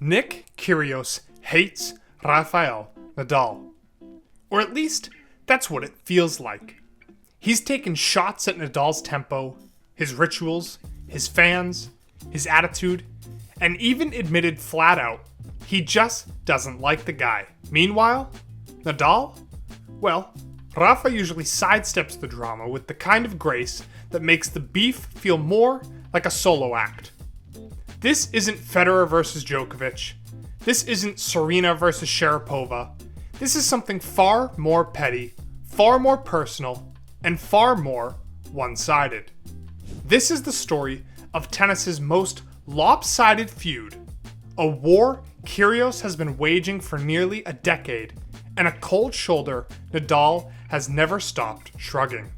Nick Kyrgios hates Rafael Nadal. Or at least, that's what it feels like. He's taken shots at Nadal's tempo, his rituals, his fans, his attitude, and even admitted flat out he just doesn't like the guy. Meanwhile, Nadal? Well, Rafa usually sidesteps the drama with the kind of grace that makes the beef feel more like a solo act. This isn't Federer versus Djokovic. This isn't Serena versus Sharapova. This is something far more petty, far more personal, and far more one-sided. This is the story of tennis's most lopsided feud, a war Kyrgios has been waging for nearly a decade, and a cold shoulder Nadal has never stopped shrugging.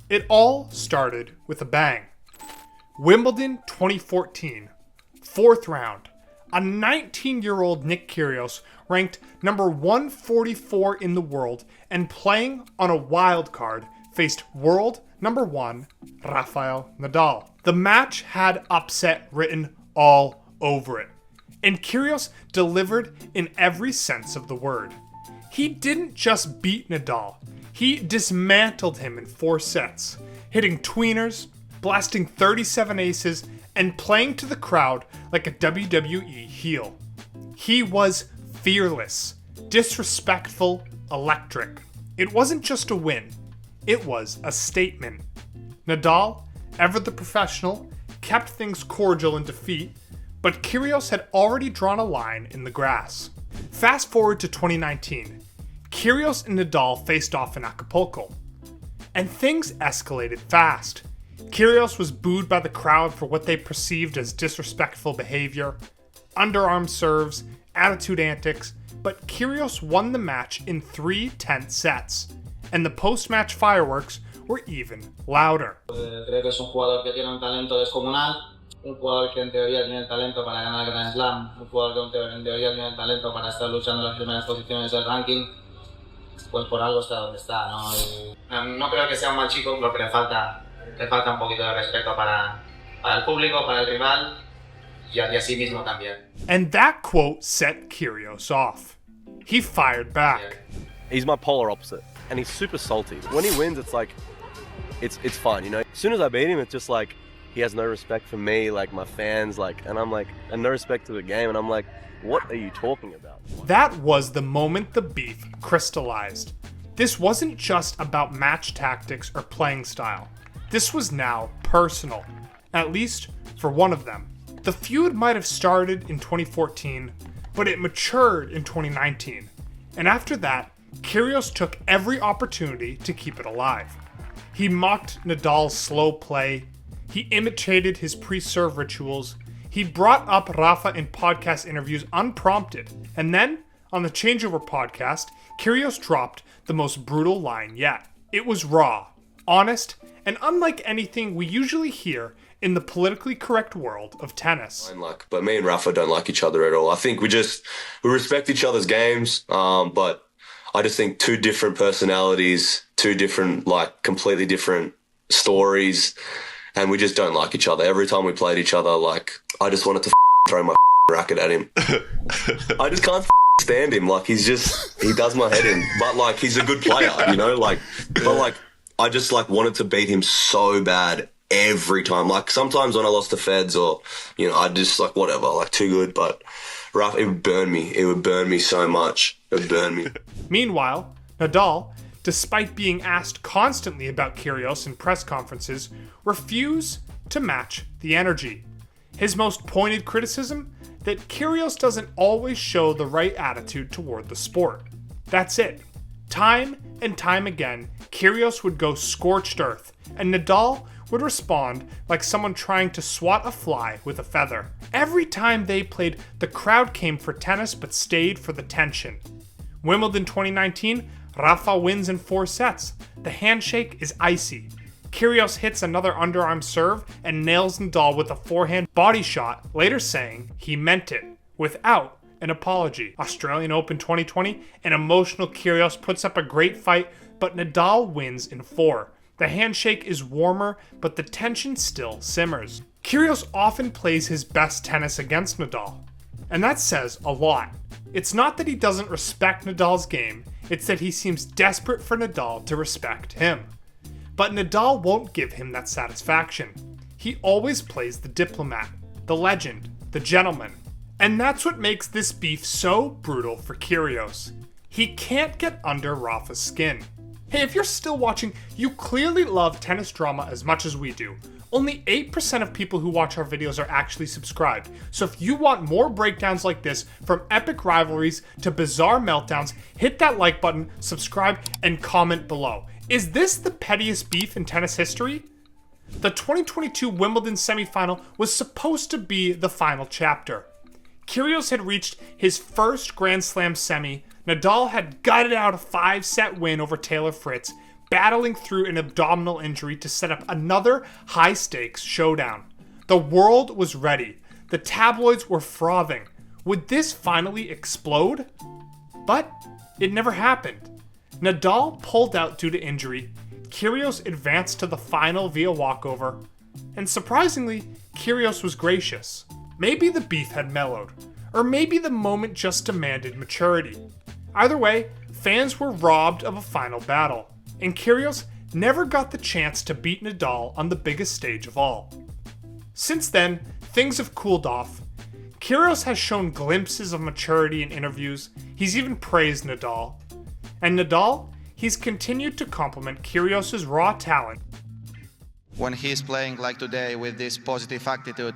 It all started with a bang. Wimbledon 2014, fourth round. A 19-year-old Nick Kyrgios ranked number 144 in the world and playing on a wild card faced world number 1 Rafael Nadal. The match had upset written all over it, and Kyrgios delivered in every sense of the word. He didn't just beat Nadal, he dismantled him in 4 sets, hitting tweeners, blasting 37 aces, and playing to the crowd like a WWE heel. He was fearless, disrespectful, electric. It wasn't just a win, it was a statement. Nadal, ever the professional, kept things cordial in defeat, but Kyrgios had already drawn a line in the grass. Fast forward to 2019, Kyrgios and Nadal faced off in Acapulco, and things escalated fast. Kyrgios was booed by the crowd for what they perceived as disrespectful behavior, underarm serves, attitude antics, but Kyrgios won the match in 3 tense sets, and the post-match fireworks were even louder. Creo que es un jugador que tiene un talento descomunal, un jugador que en teoría tiene el talento para ganar el Grand Slam, un jugador que en teoría tiene el talento para estar luchando en las primeras posiciones del ranking, pues por algo está donde está, ¿no? Y no creo que sea un mal chico, lo que le falta un poquito de respeto para el público, para el rival y a sí mismo también. And that quote set Kyrgios off. He fired back. He's my polar opposite, and he's super salty. When he wins, it's like, it's fine, you know? As soon as I beat him, it's just like, he has no respect for me, like my fans, like, and I'm like, and no respect to the game, and I'm like, what are you talking about? That was the moment the beef crystallized. This wasn't just about match tactics or playing style. This was now personal, at least for one of them. The feud might have started in 2014, but it matured in 2019. And after that, Kyrgios took every opportunity to keep it alive. He mocked Nadal's slow play, he imitated his pre-serve rituals, he brought up Rafa in podcast interviews unprompted, and then, on the Changeover podcast, Kyrgios dropped the most brutal line yet. It was raw, honest, and unlike anything we usually hear in the politically correct world of tennis. But me and Rafa don't like each other at all. I think we respect each other's games, but I just think 2 different personalities, 2 different, completely different stories, and we just don't like each other. Every time we played each other, I just wanted to throw my racket at him. I just can't stand him. He does my head in. But, he's a good player, you know? I just, wanted to beat him so bad every time. Sometimes when I lost to Feds or, I just, whatever, too good. But Rafa, it would burn me. It would burn me so much. It would burn me. Meanwhile, Nadal, despite being asked constantly about Kyrgios in press conferences, refused to match the energy. His most pointed criticism? That Kyrgios doesn't always show the right attitude toward the sport. That's it. Time and time again, Kyrgios would go scorched earth, and Nadal would respond like someone trying to swat a fly with a feather. Every time they played, the crowd came for tennis but stayed for the tension. Wimbledon 2019, Rafa wins in 4 sets. The handshake is icy. Kyrgios hits another underarm serve and nails Nadal with a forehand body shot, later saying he meant it, without an apology. Australian Open 2020, an emotional Kyrgios puts up a great fight, but Nadal wins in 4. The handshake is warmer, but the tension still simmers. Kyrgios often plays his best tennis against Nadal, And that says a lot. It's not that he doesn't respect Nadal's game, it's that he seems desperate for Nadal to respect him. But Nadal won't give him that satisfaction. He always plays the diplomat, the legend, the gentleman. And that's what makes this beef so brutal for Kyrgios. He can't get under Rafa's skin. Hey, if you're still watching, you clearly love tennis drama as much as we do. Only 8% of people who watch our videos are actually subscribed. So if you want more breakdowns like this, from epic rivalries to bizarre meltdowns, hit that like button, subscribe, and comment below. Is this the pettiest beef in tennis history? The 2022 Wimbledon semifinal was supposed to be the final chapter. Kyrgios had reached his first Grand Slam semi. Nadal had gutted out a 5-set win over Taylor Fritz, battling through an abdominal injury to set up another high-stakes showdown. The world was ready. The tabloids were frothing. Would this finally explode? But it never happened. Nadal pulled out due to injury. Kyrgios advanced to the final via walkover. And surprisingly, Kyrgios was gracious. Maybe the beef had mellowed, or maybe the moment just demanded maturity. Either way, fans were robbed of a final battle, and Kyrgios never got the chance to beat Nadal on the biggest stage of all. Since then, things have cooled off. Kyrgios has shown glimpses of maturity in interviews. He's even praised Nadal. And Nadal, he's continued to compliment Kyrgios' raw talent. When he's playing like today with this positive attitude,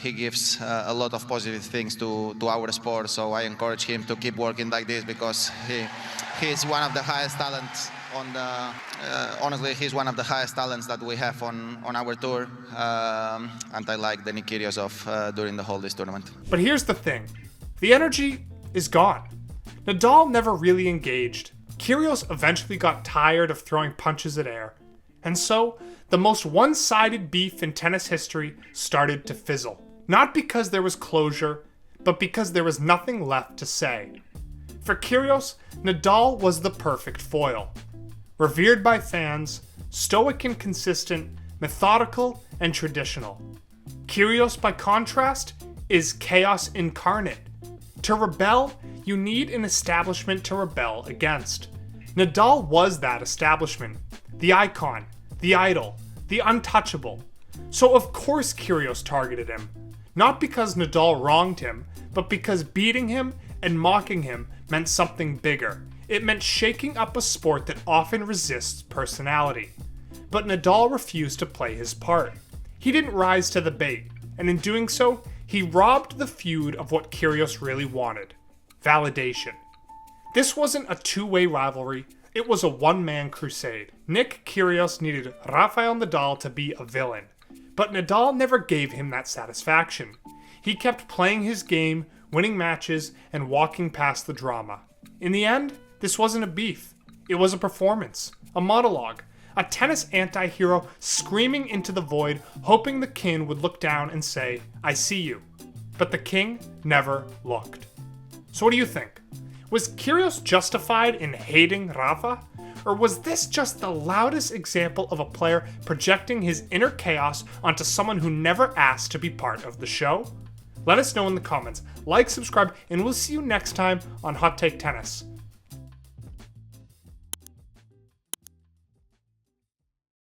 he gives a lot of positive things to our sport. So I encourage him to keep working like this, because he's one of the highest talents on the. Honestly, he's one of the highest talents that we have on our tour, and I like the Kyrgios of during the whole this tournament. But here's the thing: the energy is gone. Nadal never really engaged. Kyrgios eventually got tired of throwing punches at air. And so, the most one-sided beef in tennis history started to fizzle. Not because there was closure, but because there was nothing left to say. For Kyrgios, Nadal was the perfect foil. Revered by fans, stoic and consistent, methodical and traditional. Kyrgios, by contrast, is chaos incarnate. To rebel, you need an establishment to rebel against. Nadal was that establishment. The icon, the idol, the untouchable. So of course Kyrgios targeted him. Not because Nadal wronged him, but because beating him and mocking him meant something bigger. It meant shaking up a sport that often resists personality. But Nadal refused to play his part. He didn't rise to the bait, and in doing so, he robbed the feud of what Kyrgios really wanted: validation. This wasn't a two-way rivalry, it was a one-man crusade. Nick Kyrgios needed Rafael Nadal to be a villain, but Nadal never gave him that satisfaction. He kept playing his game, winning matches, and walking past the drama. In the end, this wasn't a beef. It was a performance, a monologue, a tennis anti-hero screaming into the void, hoping the king would look down and say, "I see you." But the king never looked. So what do you think? Was Kyrgios justified in hating Rafa? Or was this just the loudest example of a player projecting his inner chaos onto someone who never asked to be part of the show? Let us know in the comments. Like, subscribe, and we'll see you next time on Hot Take Tennis.